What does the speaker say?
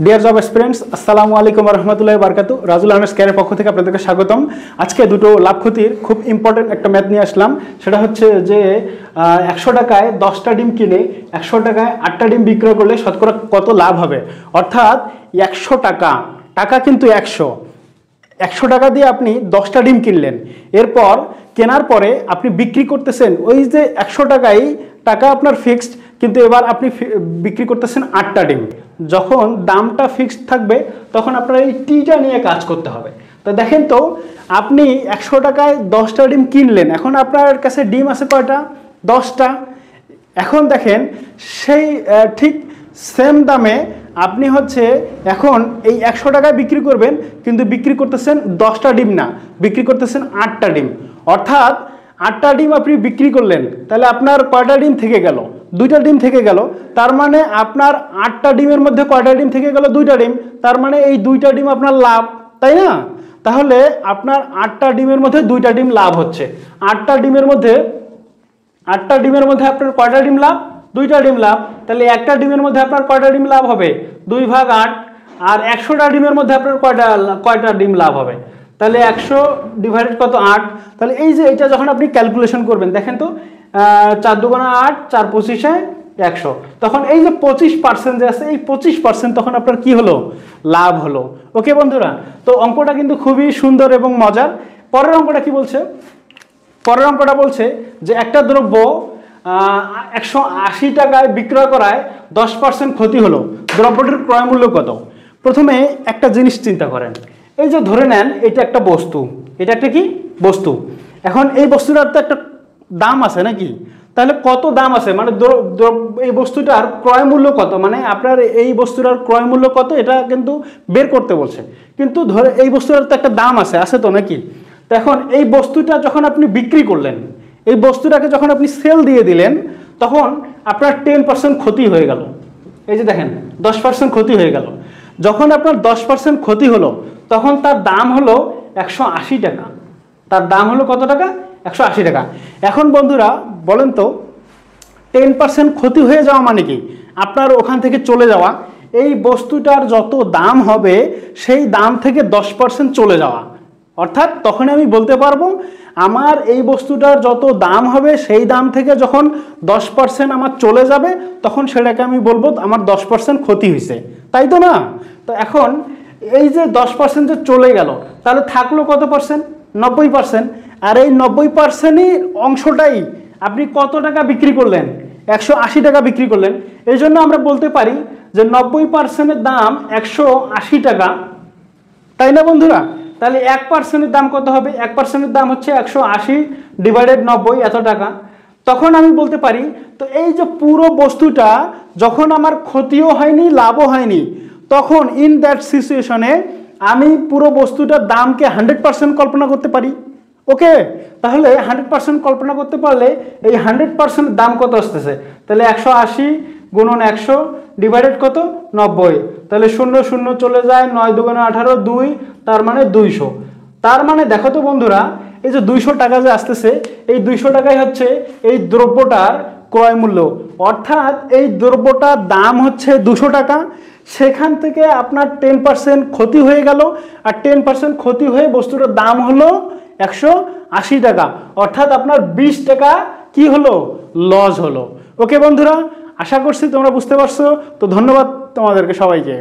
Deer job experience, আসসালামু আলাইকুম রহমতুল্লাহি বারকাতু। রাজুল আহমেদ স্ক্যারের পক্ষ থেকে আপনাদেরকে স্বাগতম। আজকে দুটো লাভ ক্ষতির খুব ইম্পর্টেন্ট একটা ম্যাথ নিয়ে আসলাম। সেটা হচ্ছে যে 100 টাকায় 10টা ডিম কিনে 100 টাকায় 8টা ডিম বিক্রয় করলে শতকরা কত লাভ হবে। অর্থাৎ 100 টাকা কিন্তু 100 টাকা দিয়ে আপনি 10টা ডিম কিনলেন, এরপর কেনার পরে আপনি বিক্রি করতেছেন ওই যে 100 টাকা আপনার ফিক্সড, কিন্তু এবার আপনি বিক্রি করতেছেন 8টা ডিম। যখন দামটা ফিক্সড থাকবে তখন আপনার এই টিটা নিয়ে কাজ করতে হবে। তো দেখেন তো, আপনি 100 টাকায় 10টা ডিম কিনলেন, এখন আপনার কাছে ডিম আছে কয়টা? 10টা। এখন দেখেন সেই ঠিক সেম দামে আপনি হচ্ছে এখন এই 100 টাকায় বিক্রি করবেন, কিন্তু বিক্রি করতেছেন 10টা ডিম না, বিক্রি করতেছেন 8টা ডিম। অর্থাৎ 8টা ডিম আপনি বিক্রি করলেন, তাহলে আপনার কয়টা ডিম থেকে গেল? 2টা ডিম থেকে গেল। তার মানে আপনার 8টা ডিমের মধ্যে কয়টা ডিম থেকে গেল? 2টা ডিম। তার মানে এই 2টা ডিম আপনার লাভ, তাই না? তাহলে আপনার 8টা ডিমের মধ্যে 2টা ডিম লাভ হচ্ছে। 8টা ডিমের মধ্যে আপনার কয়টা ডিম লাভ? 2টা ডিম লাভ। তাহলে একটা ডিমের মধ্যে আপনার কয়টা ডিম লাভ হবে? 2/8। আর 100টা ডিমের মধ্যে আপনার কয়টা ডিম লাভ হবে? তাহলে 100 ডিভাইডেড কত? 8। তাহলে এই যে এটা যখন আপনি ক্যালকুলেশন করবেন, দেখেন তো 4 দুগুণা 8, 4 25 100, তখন এই যে 25% যে আছে, এই 25% তখন আপনার কি হলো? লাভ হলো। ওকে বন্ধুরা, তো অঙ্কটা কিন্তু খুবই সুন্দর এবং মজার। পরের অঙ্কটা কি বলছে? পরের অঙ্কটা বলছে যে একটা দ্রব্য 180 টাকায় বিক্রয় করায় 10% ক্ষতি হলো, দ্রব্যটির ক্রয় মূল্য কত? প্রথমে একটা জিনিস চিন্তা করেন, এই যে ধরে নেন এটা একটা বস্তু, এটা একটা কি বস্তু। এখন এই বস্তুটার তো একটা দাম আছে নাকি? তাহলে কত দাম আছে, মানে এই বস্তুটার ক্রয় মূল্য কত, মানে আপনার এই বস্তুটার ক্রয় মূল্য কত এটা কিন্তু বের করতে বলছে। কিন্তু ধরে এই বস্তুটার তো একটা দাম আছে তো নাকি? তো এখন এই বস্তুটা যখন আপনি বিক্রি করলেন, এই বস্তুটাকে যখন আপনি সেল দিয়ে দিলেন, তখন আপনার 10% ক্ষতি হয়ে গেল। এই যে দেখেন 10% ক্ষতি হয়ে গেল। যখন আপনার 10% ক্ষতি হলো, তখন তার দাম হলো 180 টাকা। তার দাম হলো কত টাকা? 180 টাকা। এখন বন্ধুরা বলেন তো, 10% ক্ষতি হয়ে যাওয়া মানে কি? আপনার ওখান থেকে চলে যাওয়া, এই বস্তুটার যত দাম হবে সেই দাম থেকে 10% চলে যাওয়া। অর্থাৎ তখন আমি বলতে পারবো আমার এই বস্তুটার যত দাম হবে সেই দাম থেকে যখন 10% আমার চলে যাবে, তখন সেটাকে আমি বলবো আমার 10% ক্ষতি হয়েছে, তাই তো না? তো এখন এই যে 10% যে চলে গেল, তাহলে থাকলো কত পার্সেন্ট? 90%। আর এই 90%ই অংশটাই আপনি কত টাকা বিক্রি করলেন? 180 টাকা বিক্রি করলেন। এই জন্য আমরা বলতে পারি যে 90%-এর দাম 180 টাকা, তাই না বন্ধুরা? তাহলে 1%-এর দাম কত হবে? 1%-এর দাম হচ্ছে 180 ডিভাইডেড 90, এত টাকা। তখন আমি বলতে পারি, তো এই যে পুরো বস্তুটা যখন আমার ক্ষতিও হয়নি লাভও হয়নি, তখন ইন দ্যাট সিচুয়েশনে আমি পুরো বস্তুটার দামকে 100% কল্পনা করতে পারি। ওকে, তাহলে 100% কল্পনা করতে পারলে এই 100% দাম কত আসতেছে? তাহলে 180 গুণন 100 ডিভাইডেড কত? 90। তাহলে 0 0 চলে যায়, 9 দুগুণে 18, 2, তার মানে 200। তার মানে দেখো তো বন্ধুরা, এই যে 200 টাকা যে আসতেছে, এই 200 টাকাই হচ্ছে এই দ্রব্যটার ক্রয় মূল্য। অর্থাৎ এই দ্রব্যটার দাম হচ্ছে 200 টাকা, সেখান থেকে আপনার 10% ক্ষতি হয়ে গেল, আর 10% ক্ষতি হয়ে বস্তুটার দাম হলো 180 টাকা। অর্থাৎ আপনার 20 টাকা কি হলো? লস হলো। ওকে বন্ধুরা, আশা করছি তোমরা বুঝতে পারছো। তো ধন্যবাদ তোমাদেরকে সবাইকে।